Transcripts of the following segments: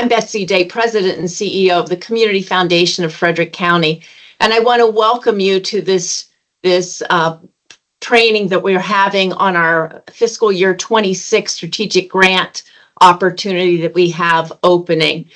I'm Betsy Day, President and CEO of the Community Foundation of Frederick County, and I want to welcome you to this training that we're having on our fiscal year 26 strategic grant opportunity that we have opening.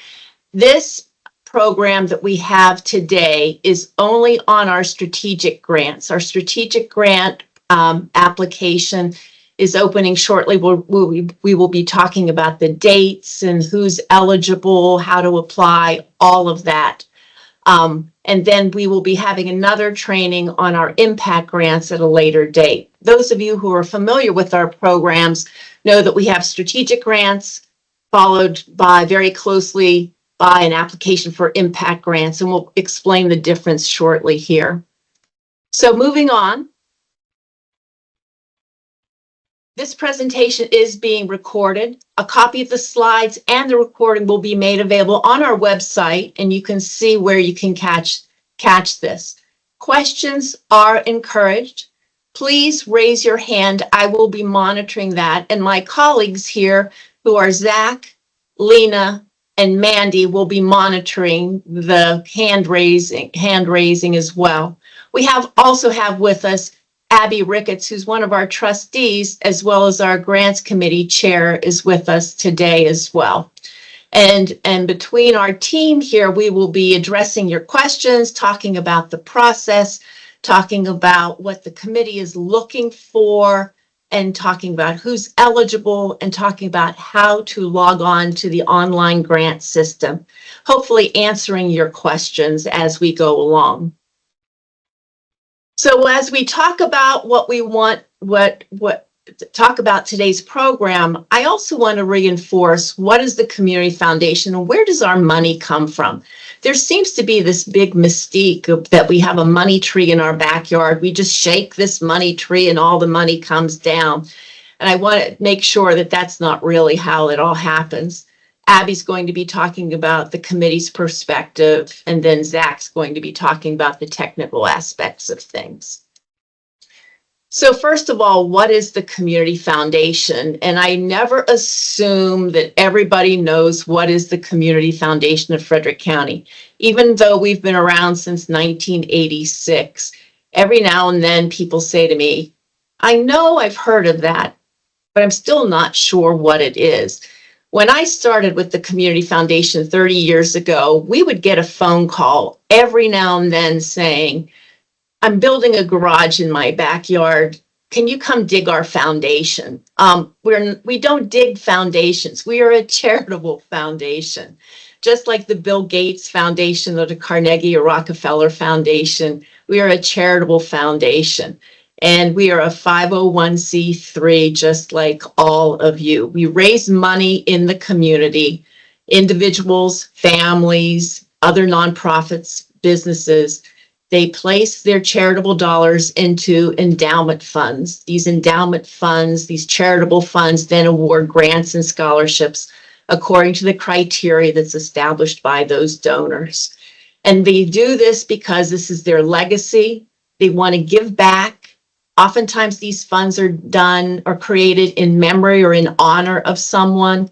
This program that we have today is only on our strategic grants. Our strategic grant application is opening shortly. We will be talking about the dates and who's eligible, how to apply, all of that. And then we will be having another training on our impact grants at a later date. Those of you who are familiar with our programs know that we have strategic grants followed by very closely by an application for impact grants, and we'll explain the difference shortly here. So moving on. This presentation is being recorded. A copy of the slides and the recording will be made available on our website, and you can see where you can catch this. Questions are encouraged. Please raise your hand. I will be monitoring that, and my colleagues here, who are Zach, Lena, and Mandy, will be monitoring the hand raising as well. We also have with us Abby Ricketts, who's one of our trustees, as well as our grants committee chair, is with us today as well. And between our team here, we will be addressing your questions, talking about the process, talking about what the committee is looking for, and talking about who's eligible, and talking about how to log on to the online grant system, hopefully answering your questions as we go along. So as we talk about what we want, talk about today's program, I also want to reinforce what is the Community Foundation and where does our money come from? There seems to be this big mystique that we have a money tree in our backyard. We just shake this money tree and all the money comes down. And I want to make sure that that's not really how it all happens. Abby's going to be talking about the committee's perspective, and then Zach's going to be talking about the technical aspects of things. So first of all, what is the Community Foundation? And I never assume that everybody knows what is the Community Foundation of Frederick County. Even though we've been around since 1986, every now and then people say to me, I know I've heard of that, but I'm still not sure what it is. When I started with the Community Foundation 30 years ago, we would get a phone call every now and then saying, I'm building a garage in my backyard. Can you come dig our foundation? We don't dig foundations. We are a charitable foundation. Just like the Bill Gates Foundation or the Carnegie or Rockefeller Foundation, we are a charitable foundation. And we are a 501c3, just like all of you. We raise money in the community, individuals, families, other nonprofits, businesses. They place their charitable dollars into endowment funds. These endowment funds, these charitable funds, then award grants and scholarships according to the criteria that's established by those donors. And they do this because this is their legacy. They want to give back. Oftentimes these funds are done or created in memory or in honor of someone.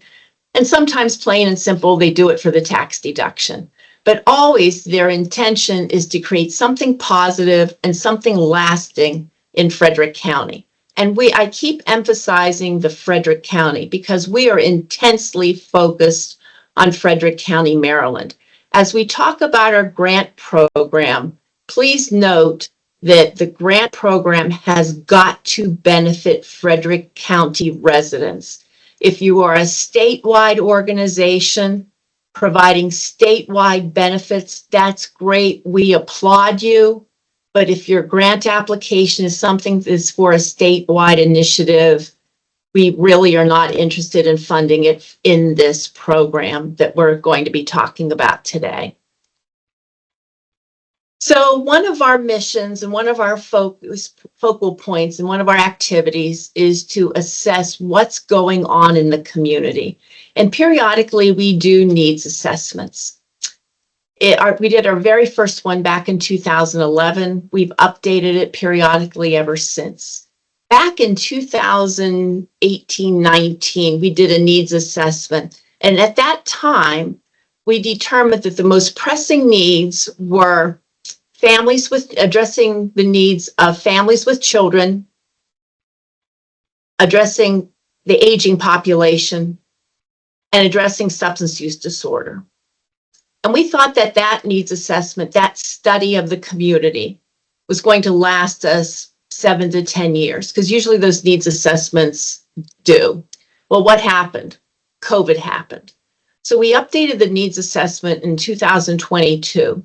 And sometimes plain and simple, they do it for the tax deduction. But always their intention is to create something positive and something lasting in Frederick County. And I keep emphasizing the Frederick County because we are intensely focused on Frederick County, Maryland. As we talk about our grant program, please note that the grant program has got to benefit Frederick County residents. If you are a statewide organization providing statewide benefits, that's great. We applaud you. But if your grant application is something that's for a statewide initiative, we really are not interested in funding it in this program that we're going to be talking about today. So one of our missions and one of our focal points and one of our activities is to assess what's going on in the community. And periodically we do needs assessments. We did our very first one back in 2011. We've updated it periodically ever since. Back in 2018-19, we did a needs assessment. And at that time, we determined that the most pressing needs were addressing the needs of families with children, addressing the aging population, and addressing substance use disorder. And we thought that that needs assessment, that study of the community, was going to last us 7 to 10 years, because usually those needs assessments do. Well, what happened? COVID happened. So we updated the needs assessment in 2022,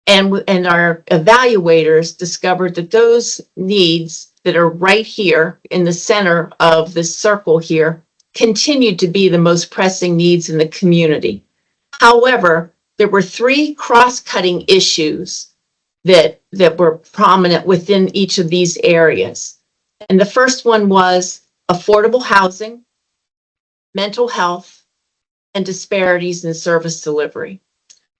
and our evaluators discovered that those needs that are right here in the center of this circle here continued to be the most pressing needs in the community. However, there were 3 cross-cutting issues that were prominent within each of these areas. And the first one was affordable housing, mental health, and disparities in service delivery.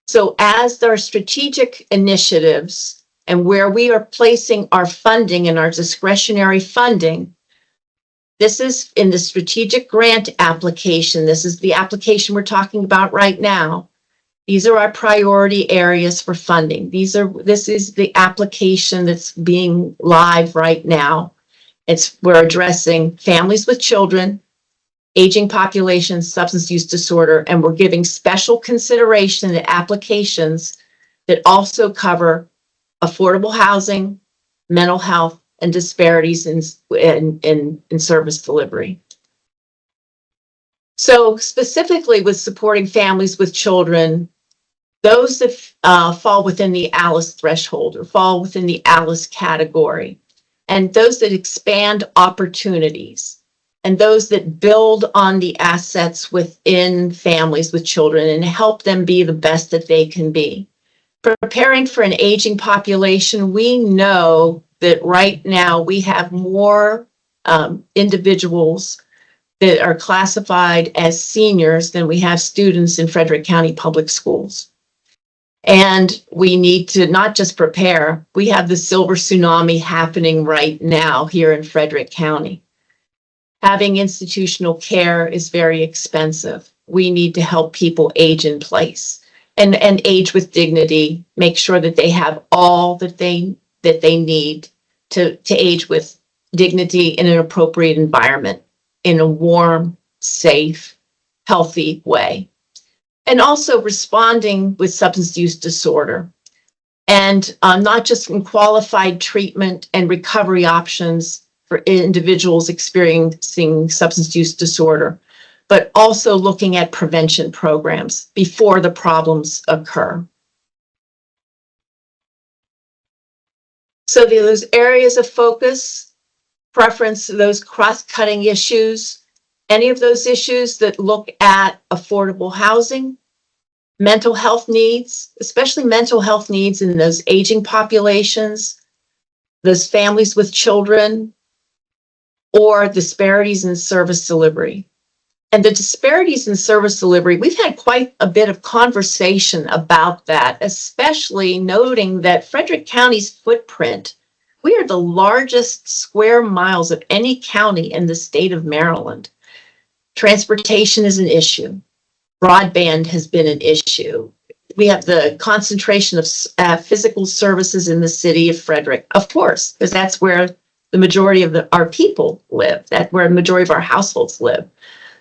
So as our strategic initiatives and where we are placing our funding and our discretionary funding, this is in the strategic grant application. This is the application we're talking about right now. These are our priority areas for funding. This is the application that's being live right now. We're addressing families with children, aging population, substance use disorder, and we're giving special consideration to applications that also cover affordable housing, mental health, and disparities in service delivery. So specifically with supporting families with children, those that fall within the ALICE threshold or fall within the ALICE category, and those that expand opportunities, and those that build on the assets within families with children and help them be the best that they can be. Preparing for an aging population, we know that right now we have more individuals that are classified as seniors than we have students in Frederick County Public Schools. And we need to not just prepare, we have the silver tsunami happening right now here in Frederick County. Having institutional care is very expensive. We need to help people age in place and age with dignity, make sure that they have all that they need to age with dignity in an appropriate environment, in a warm, safe, healthy way. And also responding with substance use disorder, and not just in qualified treatment and recovery options for individuals experiencing substance use disorder, but also looking at prevention programs before the problems occur. So those areas of focus, preference, those cross-cutting issues, any of those issues that look at affordable housing, mental health needs, especially mental health needs in those aging populations, those families with children, or disparities in service delivery. And the disparities in service delivery, we've had quite a bit of conversation about that, especially noting that Frederick County's footprint, we are the largest square miles of any county in the state of Maryland. Transportation is an issue. Broadband has been an issue. We have the concentration of physical services in the city of Frederick, of course, because that's where the majority of our people live, that's where the majority of our households live.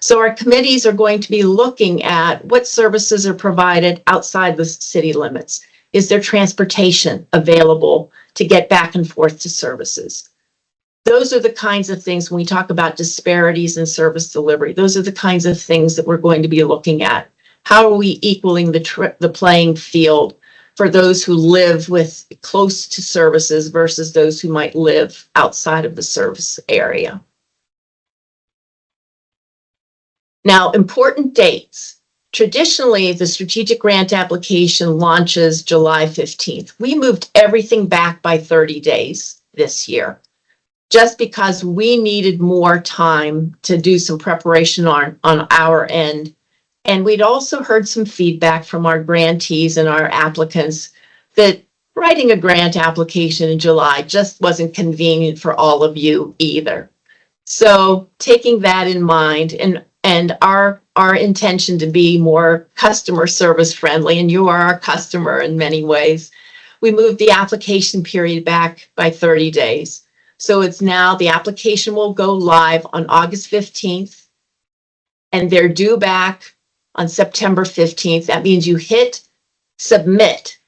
So our committees are going to be looking at what services are provided outside the city limits. Is there transportation available to get back and forth to services? Those are the kinds of things when we talk about disparities in service delivery. Those are the kinds of things that we're going to be looking at. How are we equaling the playing field for those who live with close to services versus those who might live outside of the service area? Now, important dates. Traditionally, the strategic grant application launches July 15th. We moved everything back by 30 days this year, just because we needed more time to do some preparation on our end. And we'd also heard some feedback from our grantees and our applicants that writing a grant application in July just wasn't convenient for all of you either. So taking that in mind, and our our intention to be more customer service friendly, and you are our customer in many ways. We moved the application period back by 30 days. So it's now the application will go live on August 15th, and they're due back on September 15th. That means you hit submit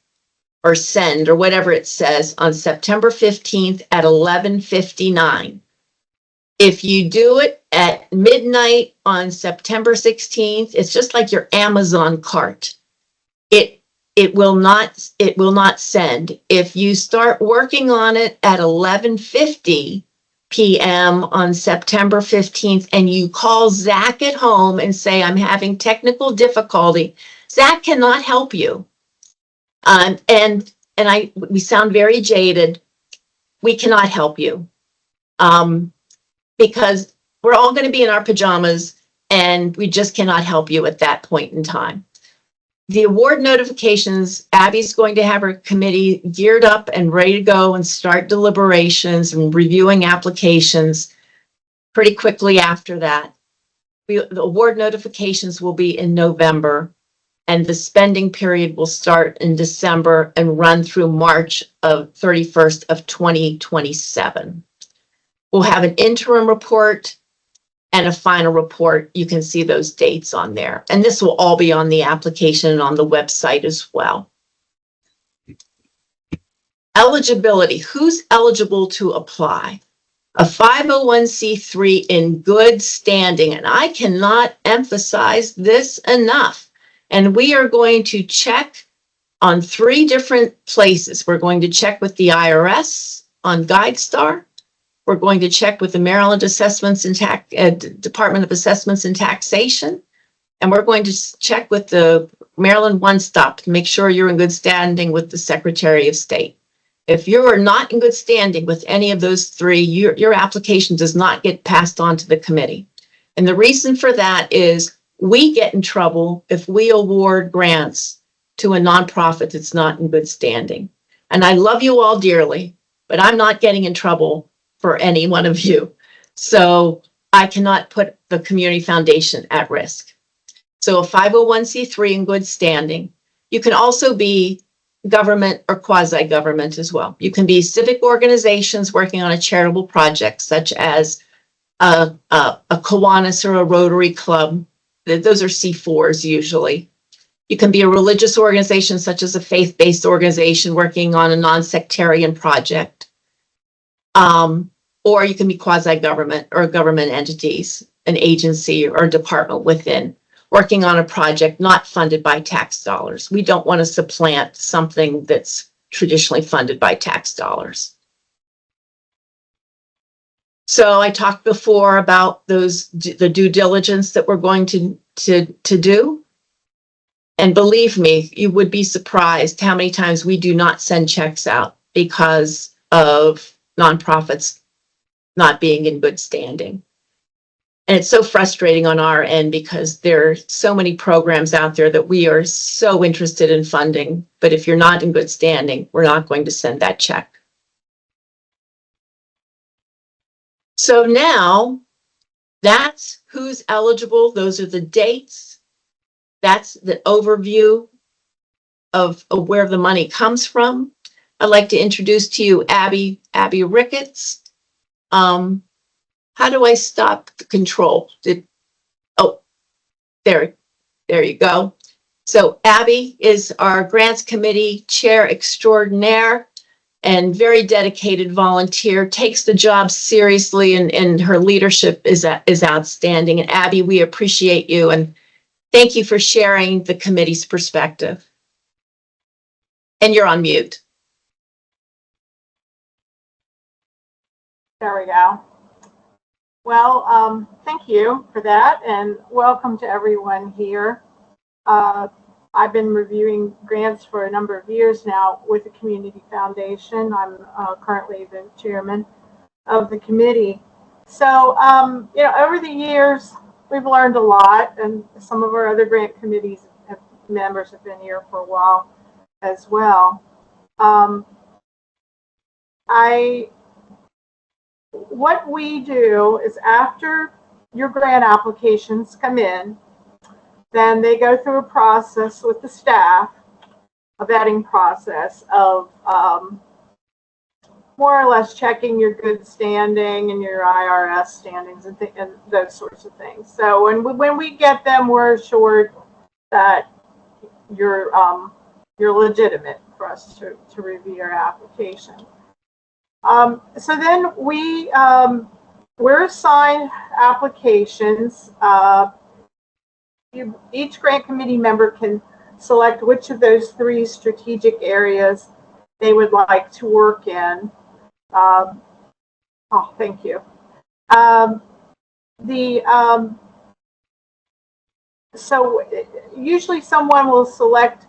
or send or whatever it says on September 15th at 11:59. If you do it at midnight on September 16th, it's just like your Amazon cart. It will not send. If you start working on it at 11:50 p.m. on September 15th and you call Zach at home and say, I'm having technical difficulty, Zach cannot help you. We sound very jaded. We cannot help you. Because we're all going to be in our pajamas and we just cannot help you at that point in time. The award notifications, Abby's going to have her committee geared up and ready to go and start deliberations and reviewing applications pretty quickly after that. The award notifications will be in November, and the spending period will start in December and run through March 31st of 2027. We'll have an interim report and a final report. You can see those dates on there. And this will all be on the application and on the website as well. Eligibility. Who's eligible to apply? A 501c3 in good standing. And I cannot emphasize this enough. And we are going to check on 3 different places. We're going to check with the IRS on GuideStar. We're going to check with the Maryland Assessments and Department of Assessments and Taxation. And we're going to check with the Maryland One Stop to make sure you're in good standing with the Secretary of State. If you are not in good standing with any of those 3, your application does not get passed on to the committee. And the reason for that is we get in trouble if we award grants to a nonprofit that's not in good standing. And I love you all dearly, but I'm not getting in trouble for any one of you. So I cannot put the community foundation at risk. So a 501c3 in good standing. You can also be government or quasi-government as well. You can be civic organizations working on a charitable project, such as a Kiwanis or a Rotary Club. Those are C4s usually. You can be a religious organization, such as a faith-based organization working on a non-sectarian project. Or you can be quasi-government or government entities, an agency or department within, working on a project not funded by tax dollars. We don't want to supplant something that's traditionally funded by tax dollars. So I talked before about the due diligence that we're going to do. And believe me, you would be surprised how many times we do not send checks out because of nonprofits not being in good standing. And it's so frustrating on our end because there are so many programs out there that we are so interested in funding. But if you're not in good standing, we're not going to send that check. So now that's who's eligible. Those are the dates. That's the overview of where the money comes from. I'd like to introduce to you Abby Ricketts. How do I stop the control? There you go. So Abby is our grants committee chair extraordinaire and very dedicated volunteer, takes the job seriously, and her leadership is outstanding. And Abby, we appreciate you and thank you for sharing the committee's perspective. And you're on mute. There we go. Well, thank you for that, and welcome to everyone here. I've been reviewing grants for a number of years now with the Community Foundation. I'm currently the chairman of the committee. So, over the years, we've learned a lot, and some of our other grant committees members have been here for a while as well. What we do is after your grant applications come in, then they go through a process with the staff, a vetting process of more or less checking your good standing and your IRS standings and those sorts of things. So when we get them, we're assured that you're legitimate for us to review your application. So then we're assigned applications. Each grant committee member can select which of those 3 strategic areas they would like to work in. Oh, thank you. So usually someone will select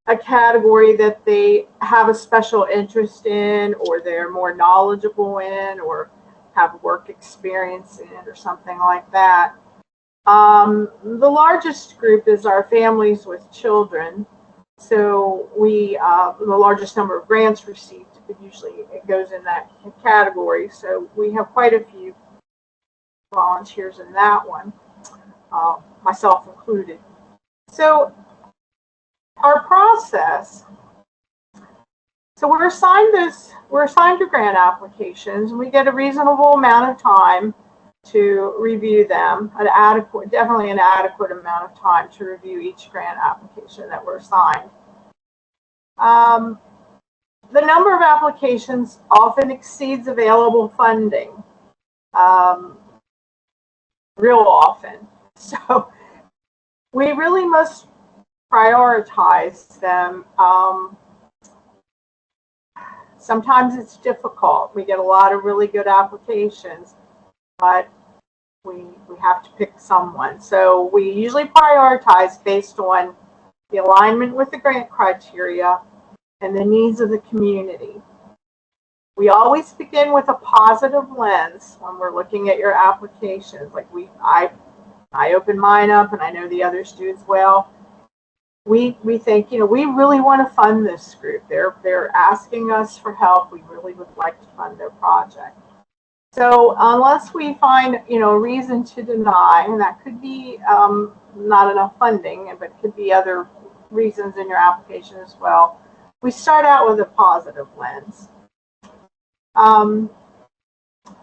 a category that they have a special interest in, or they're more knowledgeable in, or have work experience in, or something like that. The largest group is our families with children. So the largest number of grants received, usually it goes in that category. So we have quite a few volunteers in that one, myself included. So our process, so we're assigned to grant applications, and we get a reasonable amount of time to review them, definitely an adequate amount of time to review each grant application that we're assigned. The number of applications often exceeds available funding, real often. So we really must prioritize them. Sometimes it's difficult. We get a lot of really good applications, but we have to pick someone. So we usually prioritize based on the alignment with the grant criteria and the needs of the community. We always begin with a positive lens when we're looking at your applications. Like I open mine up, and I know the others do as well. We think, we really want to fund this group. They're asking us for help. We really would like to fund their project. So unless we find, a reason to deny, and that could be not enough funding, but it could be other reasons in your application as well, we start out with a positive lens. And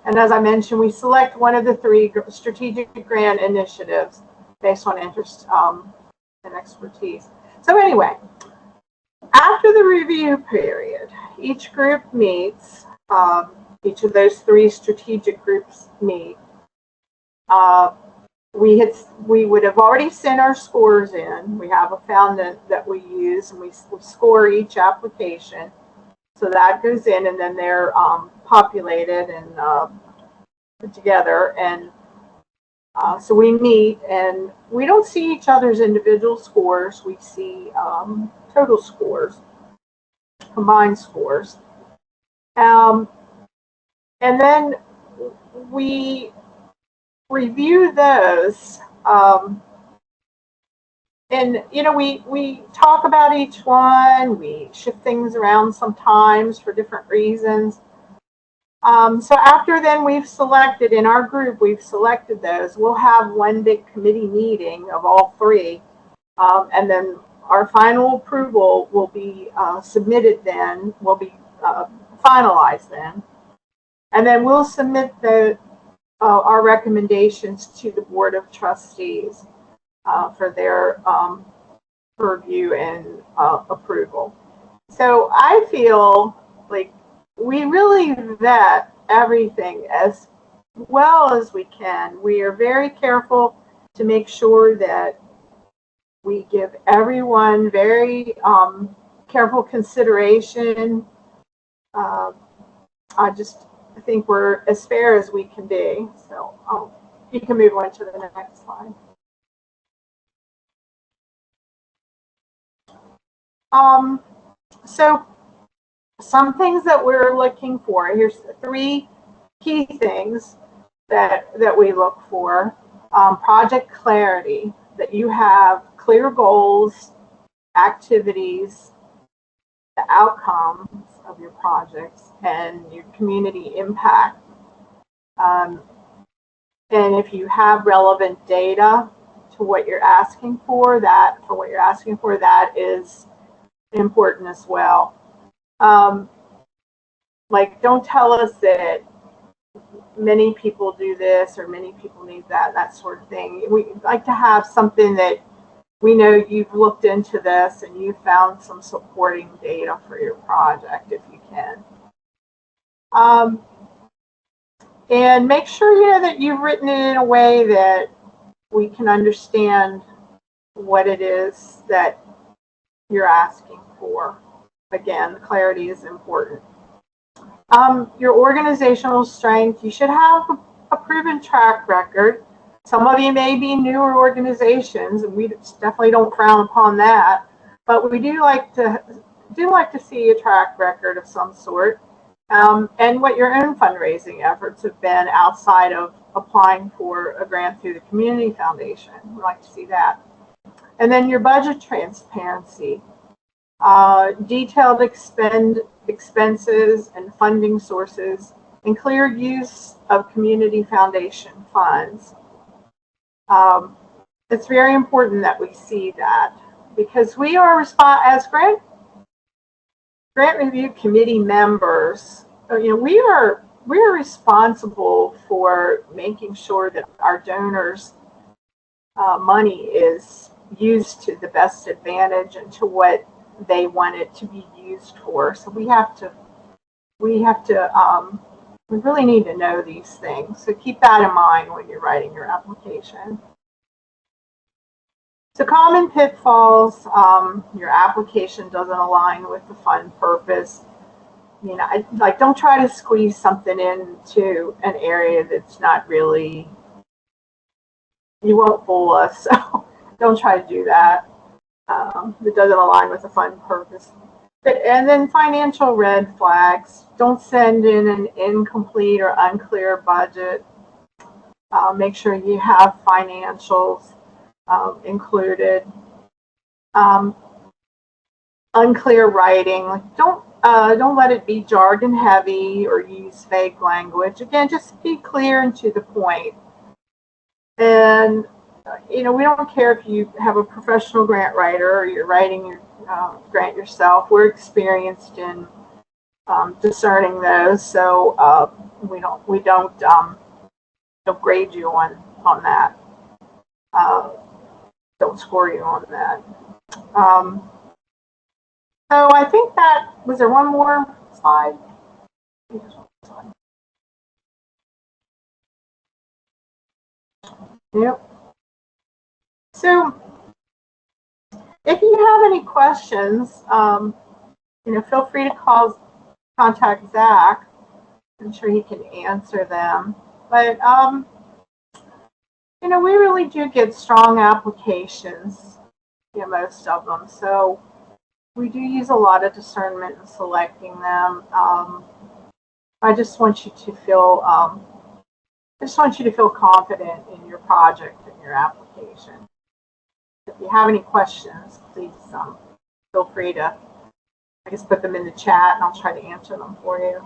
as I mentioned, we select one of the 3 strategic grant initiatives based on interest and expertise. So anyway, after the review period, each group meets, each of those 3 strategic groups meet. We would have already sent our scores in. We have a fountain that we use, and we score each application. So that goes in, and then they're populated and put together. And so we meet, and we don't see each other's individual scores. We see total scores, combined scores. And then we review those, and we talk about each one. We shift things around sometimes for different reasons. So after then we've selected, in our group, we've selected those, we'll have one big committee meeting of all 3, and then our final approval will be submitted then, will be finalized then, and then we'll submit our recommendations to the Board of Trustees for their review and approval. So I feel like we really vet everything as well as we can. We are very careful to make sure that we give everyone very careful consideration. I think we're as fair as we can be. So you can move on to the next slide. So some things that we're looking for. Here's 3 key things that we look for. Project clarity, that you have clear goals, activities, the outcomes of your projects, and your community impact. And if you have relevant data to what you're asking for. That is important as well. Like, don't tell us that many people do this or many people need that sort of thing. We like to have something that we know you've looked into this and you found some supporting data for your project if you can. And make sure that you've written it in a way that we can understand what it is that you're asking for. Again, clarity is important. Your organizational strength, you should have a proven track record. Some of you may be newer organizations, and we definitely don't frown upon that, but we do like to see a track record of some sort, and what your own fundraising efforts have been outside of applying for a grant through the Community Foundation. We like to see that. And then your budget transparency, detailed expenses and funding sources, and clear use of Community Foundation funds. It's very important that we see that, because we are as grant review committee members. We are responsible for making sure that our donors' money is used to the best advantage and to what they want it to be used for. So we really need to know these things. So keep that in mind when you're writing your application. So common pitfalls, your application doesn't align with the fund purpose. Don't try to squeeze something into an area that's not really, you won't fool us, so don't try to do that. That doesn't align with the fund purpose. And then financial red flags. Don't send in an incomplete or unclear budget. Make sure you have financials included. Unclear writing. Don't let it be jargon heavy or use vague language. Again, just be clear and to the point. And we don't care if you have a professional grant writer or you're writing your grant yourself. We're experienced in discerning those, so we don't grade you on that. Don't score you on that. So I think was there one more slide? Yep. So if you have any questions, feel free to contact Zach. I'm sure he can answer them. But we really do get strong applications, most of them. So we do use a lot of discernment in selecting them. I just want you to feel confident in your project and your application. If you have any questions, please feel free to put them in the chat, and I'll try to answer them for you.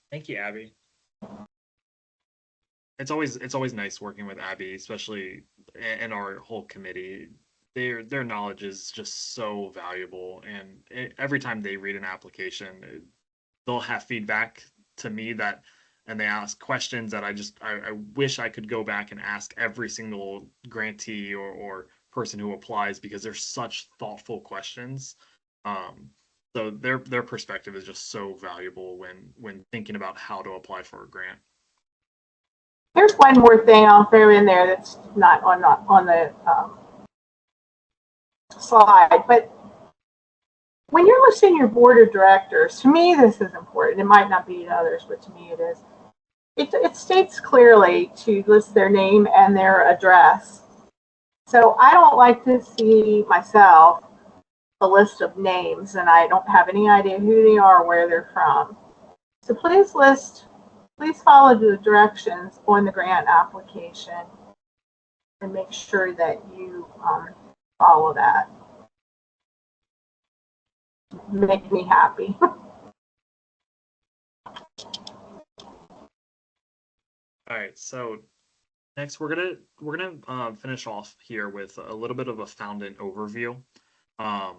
Thank you, Abby. It's always nice working with Abby, especially and our whole committee. Their knowledge is just so valuable, and every time they read an application, they'll have feedback to me and they ask questions that I wish I could go back and ask every single grantee or person who applies, because they're such thoughtful questions. So their perspective is just so valuable when thinking about how to apply for a grant. There's one more thing I'll throw in there that's not on the slide, but when you're listing your board of directors, to me this is important. It might not be to others, but to me it is. It states clearly to list their name and their address. So I don't like to see myself a list of names and I don't have any idea who they are or where they're from. So please follow the directions on the grant application and make sure that you follow that. Make me happy. All right, so next we're gonna finish off here with a little bit of a foundant overview. We're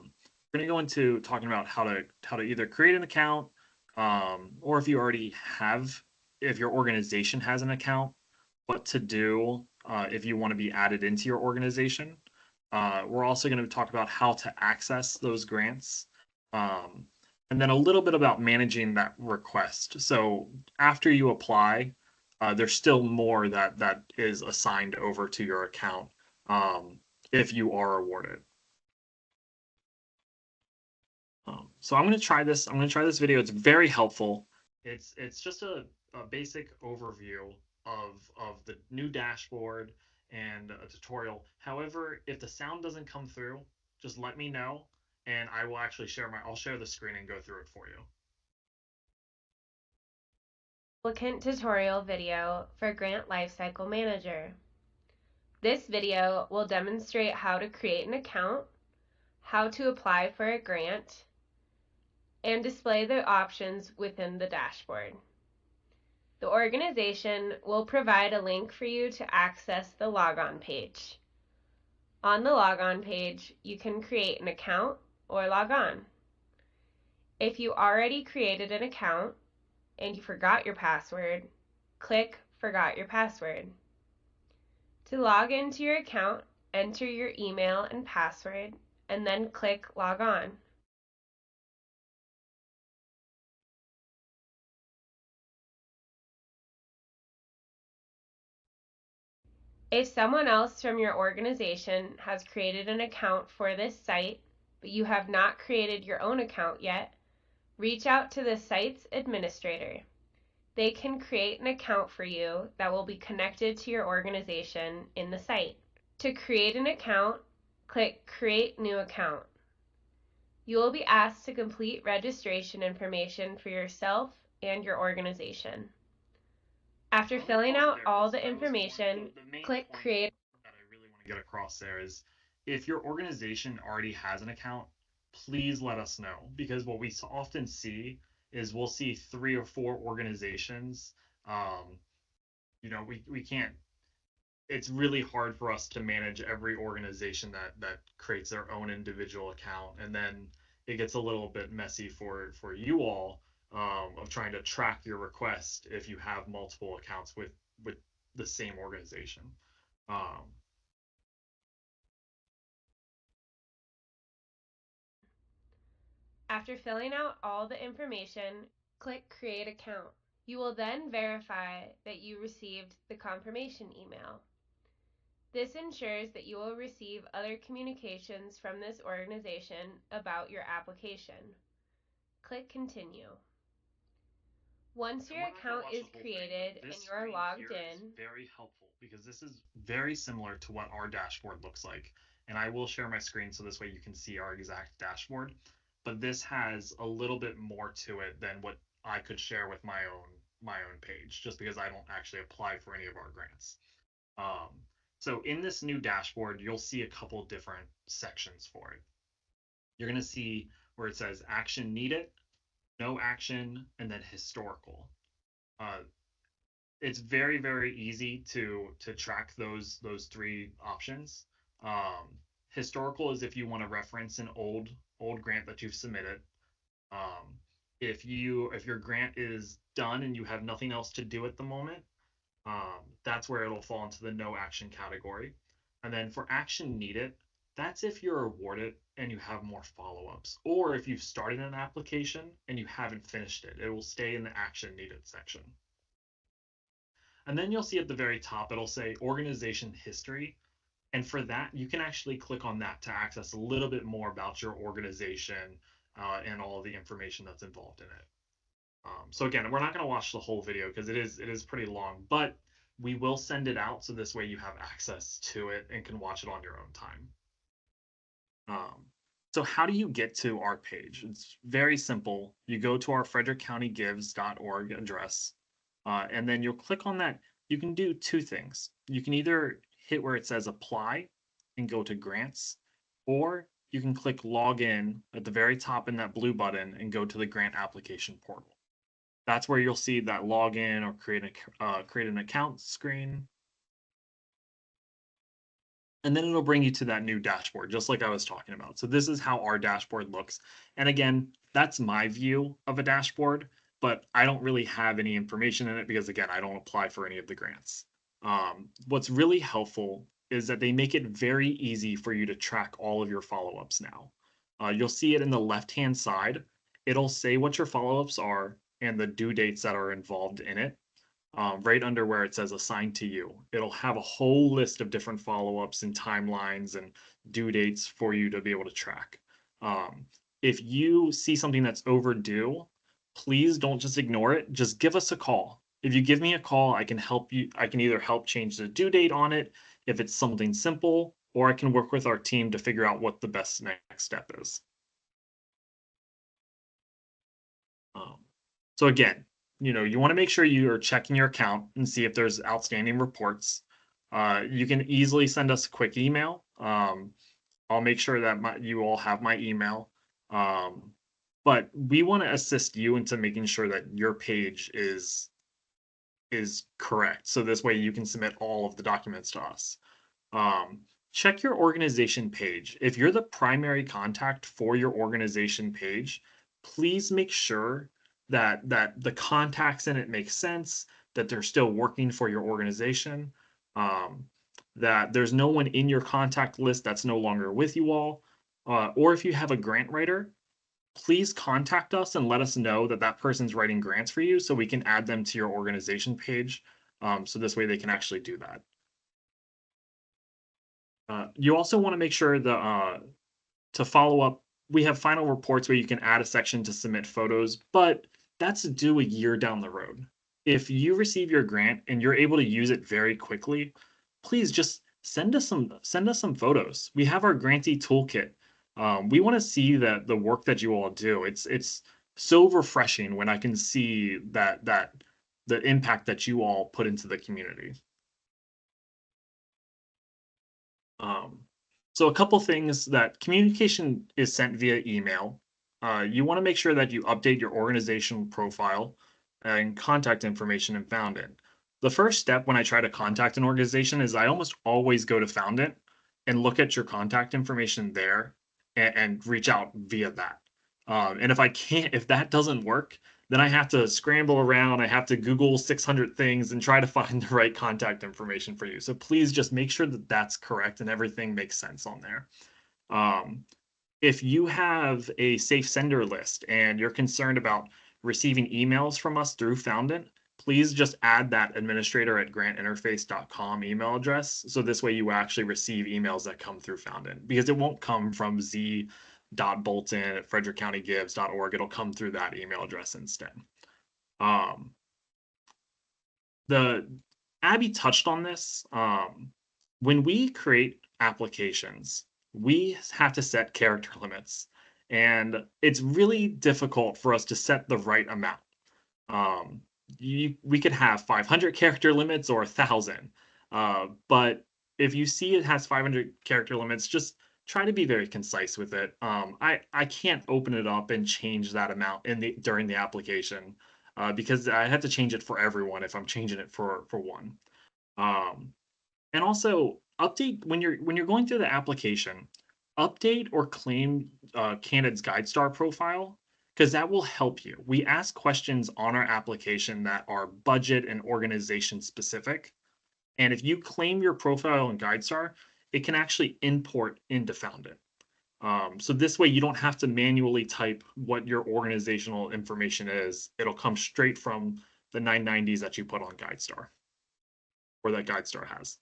gonna go into talking about how to either create an account, or if you already have, if your organization has an account, what to do if you want to be added into your organization. We're also going to talk about how to access those grants, um, and then a little bit about managing that request. So after you apply, there's still more that is assigned over to your account if you are awarded. So I'm going to try this. I'm going to try this video. It's very helpful. It's just a basic overview of the new dashboard and a tutorial. However, if the sound doesn't come through, just let me know and I will actually I'll share the screen and go through it for you. Applicant tutorial video for Grant Lifecycle Manager. This video will demonstrate how to create an account, how to apply for a grant, and display the options within the dashboard. The organization will provide a link for you to access the logon page. On the logon page, you can create an account or log on. If you already created an account and you forgot your password, click Forgot Your Password. To log into your account, enter your email and password, and then click Log On. If someone else from your organization has created an account for this site, but you have not created your own account yet, reach out to the site's administrator. They can create an account for you that will be connected to your organization in the site. To create an account, click Create New Account. You will be asked to complete registration information for yourself and your organization. After filling out all the information, click Create. That I really want to get across there is if your organization already has an account, please let us know, because what we often see is we'll see 3 or 4 organizations. We can't, it's really hard for us to manage every organization that creates their own individual account, and then it gets a little bit messy for you all, of trying to track your request if you have multiple accounts with the same organization. um, After filling out all the information, click Create Account. You will then verify that you received the confirmation email. This ensures that you will receive other communications from this organization about your application. Click Continue. Once your account is created and you are logged in, very helpful because this is very similar to what our dashboard looks like. And I will share my screen so this way you can see our exact dashboard. But this has a little bit more to it than what I could share with my own page, just because I don't actually apply for any of our grants. So in this new dashboard, you'll see a couple different sections for it. You're going to see where it says action needed, no action, and then historical. It's very, very easy to track those 3 options. Historical is if you want to reference an old grant that you've submitted. If your grant is done and you have nothing else to do at the moment, that's where it'll fall into the no action category. And then for action needed, that's if you're awarded and you have more follow-ups, or if you've started an application and you haven't finished it, it will stay in the action needed section. And then you'll see at the very top, it'll say organization history. And for that, you can actually click on that to access a little bit more about your organization and all the information that's involved in it. So again, we're not going to watch the whole video because it is pretty long, but we will send it out so this way you have access to it and can watch it on your own time. So how do you get to our page? It's very simple. You go to our frederickcountygives.org address, and then you'll click on that. You can do 2 things. You can either hit where it says apply and go to grants, or you can click log in at the very top in that blue button and go to the grant application portal. That's where you'll see that login or create an account screen. And then it'll bring you to that new dashboard, just like I was talking about. So this is how our dashboard looks. And again, that's my view of a dashboard, but I don't really have any information in it because, again, I don't apply for any of the grants. What's really helpful is that they make it very easy for you to track all of your follow-ups now. You'll see it in the left-hand side. It'll say what your follow-ups are and the due dates that are involved in it. Right under where it says assigned to you. It'll have a whole list of different follow-ups and timelines and due dates for you to be able to track. If you see something that's overdue, please don't just ignore it. Just give us a call. If you give me a call, I can help you. I can either help change the due date on it if it's something simple, or I can work with our team to figure out what the best next step is. So again, you want to make sure you are checking your account and see if there's outstanding reports. You can easily send us a quick email. I'll make sure that you all have my email. But we want to assist you into making sure that your page is correct. So this way you can submit all of the documents to us. Check your organization page. If you're the primary contact for your organization page, please make sure that the contacts in it make sense, that they're still working for your organization, that there's no one in your contact list that's no longer with you all, or if you have a grant writer, please contact us and let us know that that person's writing grants for you so we can add them to your organization page, so this way they can actually do that. You also want to make sure to follow up. We have final reports where you can add a section to submit photos, but that's due a year down the road. If you receive your grant and you're able to use it very quickly, please just send us some photos. We have our grantee toolkit. We want to see the work that you all do. It's so refreshing when I can see that the impact that you all put into the community. So a couple things: that communication is sent via email. You want to make sure that you update your organizational profile and contact information in Foundant. The first step when I try to contact an organization is I almost always go to Foundant and look at your contact information there and reach out via that. And if that doesn't work, then I have to scramble around. I have to Google 600 things and try to find the right contact information for you. So please just make sure that that's correct and everything makes sense on there. If you have a safe sender list and you're concerned about receiving emails from us through Foundant, please just add that administrator@grantinterface.com email address. So this way you actually receive emails that come through Foundant, because it won't come from z.bolton@frederickcountygives.org. It'll come through that email address instead. Abby touched on this. When we create applications, we have to set character limits, and it's really difficult for us to set the right amount. We could have 500 character limits or 1,000, but if you see it has 500 character limits, just try to be very concise with it. I can't open it up and change that amount during the application, because I have to change it for everyone if I'm changing it for one. And also update when you're going through the application, update or claim candidate's GuideStar profile, because that will help you. We ask questions on our application that are budget and organization specific. And if you claim your profile in GuideStar, it can actually import into Foundant. So this way you don't have to manually type what your organizational information is. It'll come straight from the 990s that you put on GuideStar, or that GuideStar has.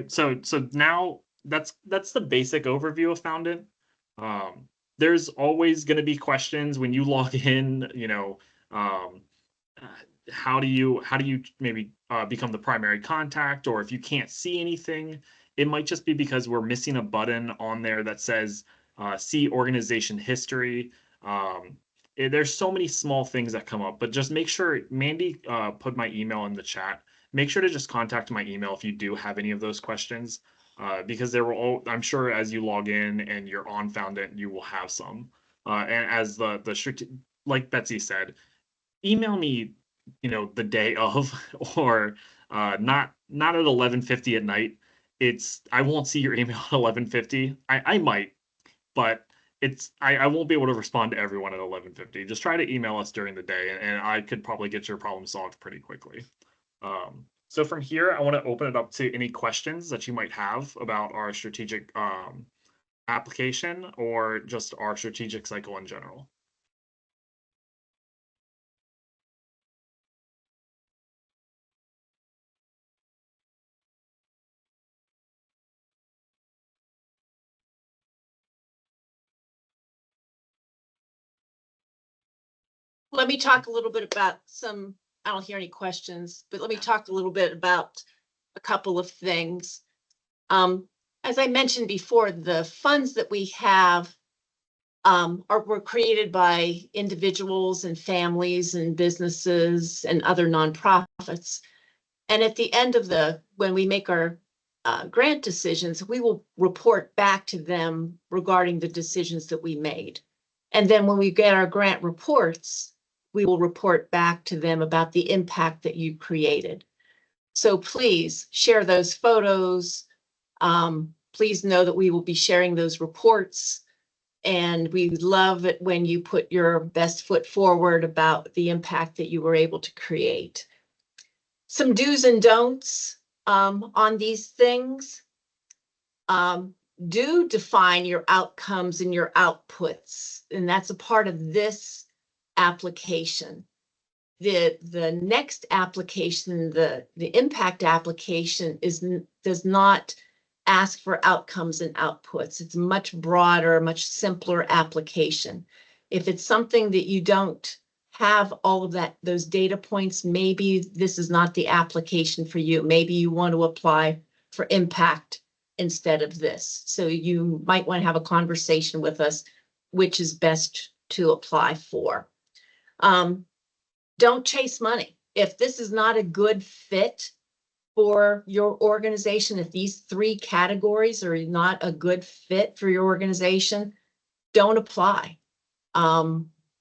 So now that's the basic overview of Foundant. There's always going to be questions when you log in. How do you maybe become the primary contact, or if you can't see anything, it might just be because we're missing a button on there that says see organization history. There's so many small things that come up, but just make sure Mandy put my email in the chat. Make sure to just contact my email if you do have any of those questions, because I'm sure as you log in and you're on Foundant, you will have some. And as like Betsy said, email me, the day of, or not at 11:50 at night. I won't see your email at 11:50. I might, but I won't be able to respond to everyone at 11:50. Just try to email us during the day, and I could probably get your problem solved pretty quickly. So from here, I want to open it up to any questions that you might have about our strategic application or just our strategic cycle in general. Let me talk a little bit about I don't hear any questions, but let me talk a little bit about a couple of things. As I mentioned before, the funds that we have were created by individuals and families and businesses and other nonprofits. And at the end of when we make our grant decisions, we will report back to them regarding the decisions that we made. And then when we get our grant reports, we will report back to them about the impact that you created. So please share those photos. Please know that we will be sharing those reports. And we love it when you put your best foot forward about the impact that you were able to create. Some do's and don'ts on these things. Do define your outcomes and your outputs, and that's a part of this application. The next application, the impact application does not ask for outcomes and outputs. It's a much broader, much simpler application. If it's something that you don't have all of those data points, maybe this is not the application for you. Maybe you want to apply for impact instead of this. So you might want to have a conversation with us, which is best to apply for. Don't chase money. If this is not a good fit for your organization, if these 3 categories are not a good fit for your organization, don't apply.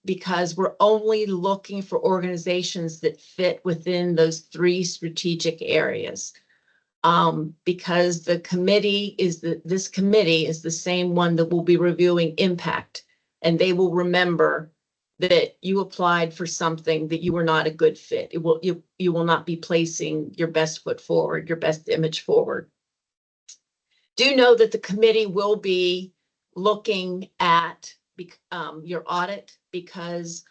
Because we're only looking for organizations that fit within those 3 strategic areas. Because this committee is the same one that will be reviewing impact, and they will remember that you applied for something that you were not a good fit. You will not be placing your best foot forward, your best image forward. Do know that the committee will be looking at your audit, because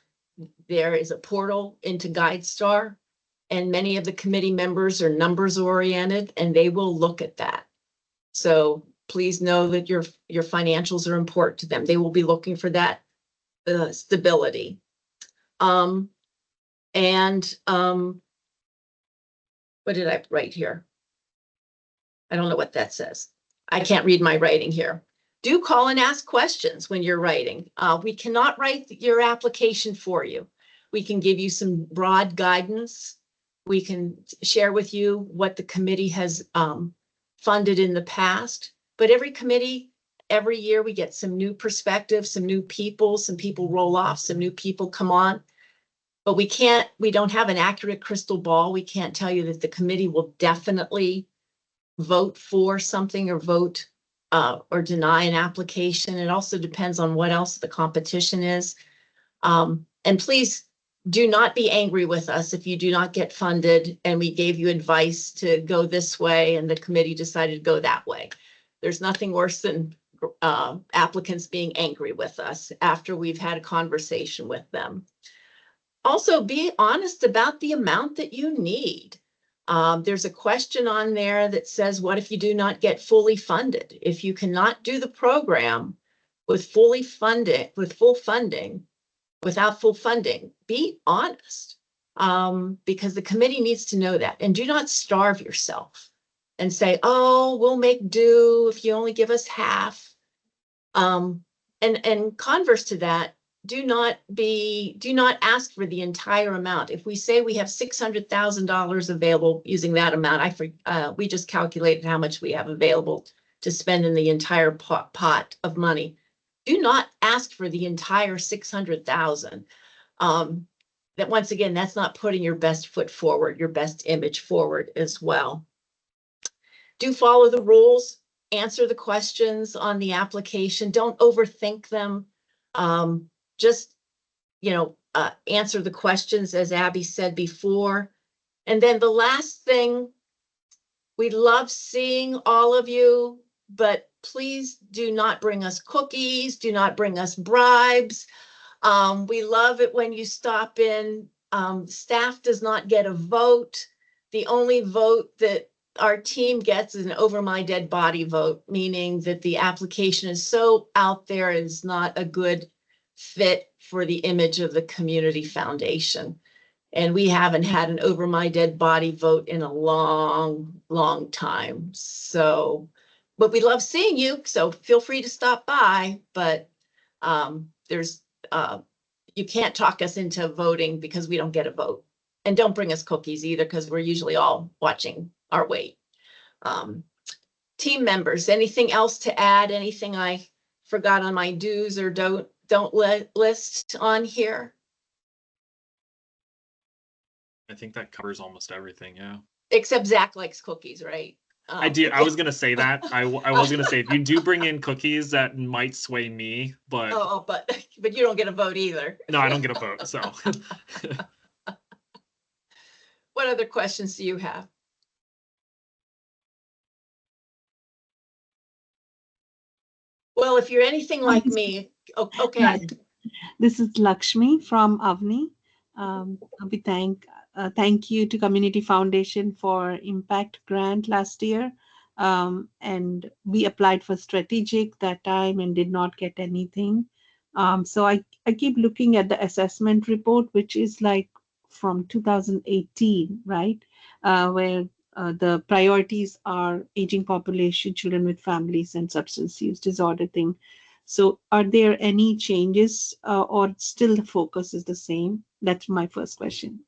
there is a portal into GuideStar, and many of the committee members are numbers oriented, and they will look at that. So please know that your financials are important to them. They will be looking for that stability. What did I write here? I don't know what that says. I can't read my writing here. Do call and ask questions when you're writing. We cannot write your application for you. We can give you some broad guidance. We can share with you what the committee has funded in the past. But every committee, every year we get some new perspectives, some new people, some people roll off, some new people come on. But we don't have an accurate crystal ball. We can't tell you that the committee will definitely vote for something or vote or deny an application. It also depends on what else the competition is. And please do not be angry with us if you do not get funded and we gave you advice to go this way and the committee decided to go that way. There's nothing worse than applicants being angry with us after we've had a conversation with them. Also, be honest about the amount that you need. There's a question on there that says, what if you do not get fully funded? If you cannot do the program with full funding, without full funding, be honest, because the committee needs to know that. And do not starve yourself and say, oh, we'll make do if you only give us half. And converse to that, do not ask for the entire amount. If we say we have $600,000 available using that amount, we just calculated how much we have available to spend in the entire pot of money. do not ask for the entire 600,000. That once again, that's not putting your best foot forward, your best image forward as well. Do follow the rules, answer the questions on the application. Don't overthink them. Just, answer the questions as Abby said before. And then the last thing, we love seeing all of you, but please do not bring us cookies, do not bring us bribes. We love it when you stop in. Staff does not get a vote. The only vote that our team gets is an over my dead body vote, meaning that the application is so out there, is not a good fit for the image of the community foundation. And we haven't had an over my dead body vote in a long, long time. So, but we love seeing you. So feel free to stop by, but you can't talk us into voting because we don't get a vote. And don't bring us cookies either, because we're usually all watching our weight. Team members, anything else to add? Anything I forgot on my do's or don't list on here? I think that covers almost everything. Yeah. Except Zach likes cookies, right? I did. I was gonna say that. I was gonna say, if you do bring in cookies, that might sway me, but but you don't get a vote either. no, I don't get a vote. So, what other questions do you have? Well, if you're anything like me, okay. This is Lakshmi from Avni. We thank you to Community Foundation for Impact Grant last year. And we applied for Strategic that time and did not get anything. So I keep looking at the assessment report, which is like from 2018, right? Where the priorities are aging population, children with families, and substance use disorder thing. So are there any changes or still the focus is the same? That's my first question.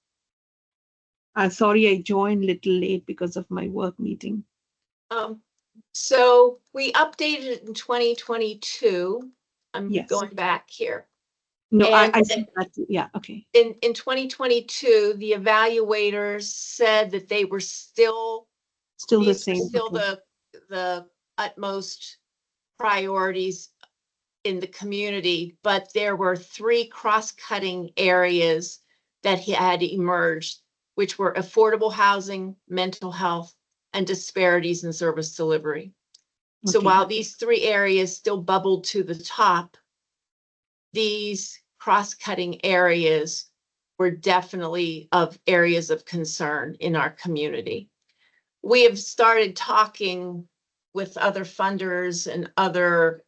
Sorry, I joined a little late because of my work meeting. So we updated it in 2022. I'm going back here. No, I said that. Yeah, okay. In 2022, the evaluators said that they were still the same. Still the utmost priorities in the community, but there were 3 cross-cutting areas that had emerged, which were affordable housing, mental health, and disparities in service delivery. Okay. So while these 3 areas still bubbled to the top, these cross-cutting areas were definitely of areas of concern in our community. We have started talking with other funders and other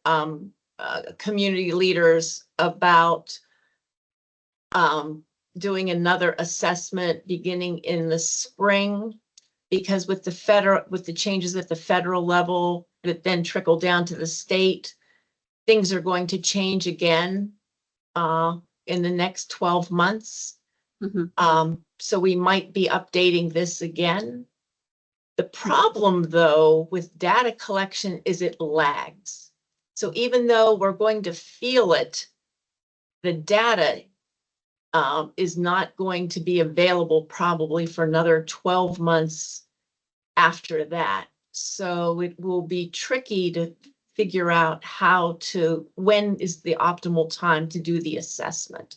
community leaders about doing another assessment beginning in the spring, because with the changes at the federal level that then trickle down to the state, things are going to change again in the next 12 months. Mm-hmm. So we might be updating this again. The problem, though, with data collection is it lags. So even though we're going to feel it, the data is not going to be available probably for another 12 months after that. So it will be tricky to figure out when is the optimal time to do the assessment.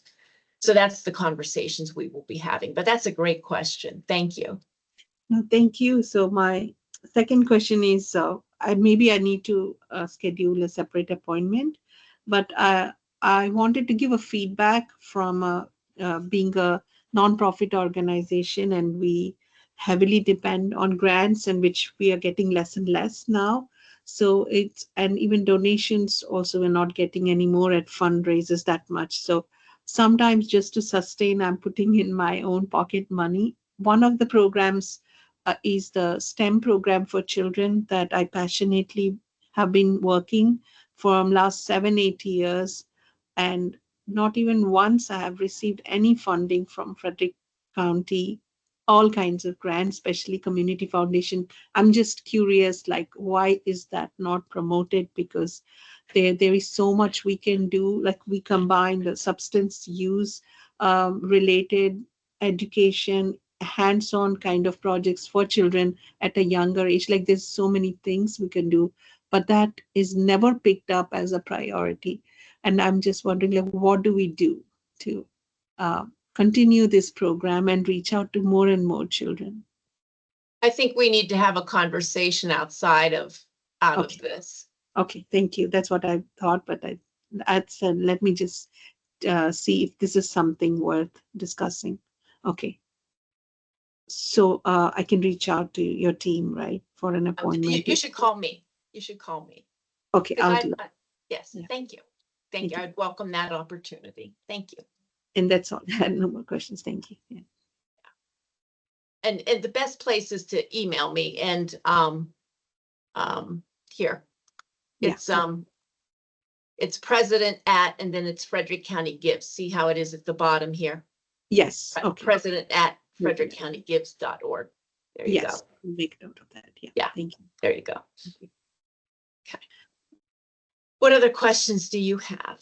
So that's the conversations we will be having, but that's a great question. Thank you. No, thank you. So my second question is, maybe I need to schedule a separate appointment, but I wanted to give a feedback from being a nonprofit organization, and we heavily depend on grants, and which we are getting less and less now. So and even donations also, we're not getting any more at fundraisers that much. So sometimes just to sustain, I'm putting in my own pocket money. One of the programs is the STEM program for children that I passionately have been working from last 7-8 years. And not even once I have received any funding from Frederick County all kinds of grants, especially community foundation. I'm just curious, like, why is that not promoted? Because there is so much we can do. Like, we combine the substance use related education, hands-on kind of projects for children at a younger age. Like, there's so many things we can do, but that is never picked up as a priority. And I'm just wondering, like, what do we do to continue this program and reach out to more and more children? I think we need to have a conversation outside of Okay. this. Okay, thank you. That's what I thought, but I said, let me just see if this is something worth discussing. Okay. So I can reach out to your team, right, for an appointment? You should call me. You should call me. Okay, I'll do. Yes, Yeah. thank you. Thank Thank you. you. I'd welcome that opportunity. Thank you. And that's all. I had no more questions. Thank you. Yeah. And the best place is to email me, and here. Yeah. It's president at, and then it's Frederick County Gives. See how it is at the bottom here? Yes. Okay. President at Yeah. frederickcountygives.org. There you Yes. go. Make note of that. Yeah. Yeah. Thank you. There you go. Okay. What other questions do you have?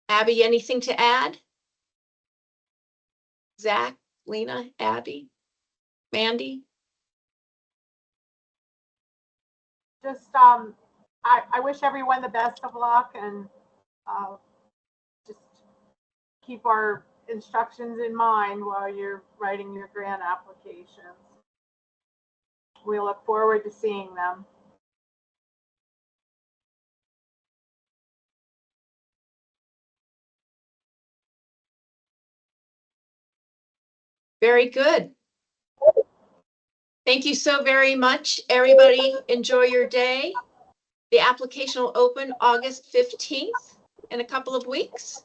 Abby, anything to add? Zach, Lena, Abby, Mandy? Just, I wish everyone the best of luck, and just keep our instructions in mind while you're writing your grant applications. We look forward to seeing them. Very good. Thank you so very much, everybody. Enjoy your day. The application will open August 15th in a couple of weeks.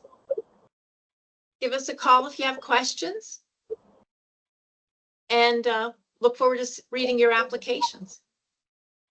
Give us a call if you have questions. And look forward to reading your applications.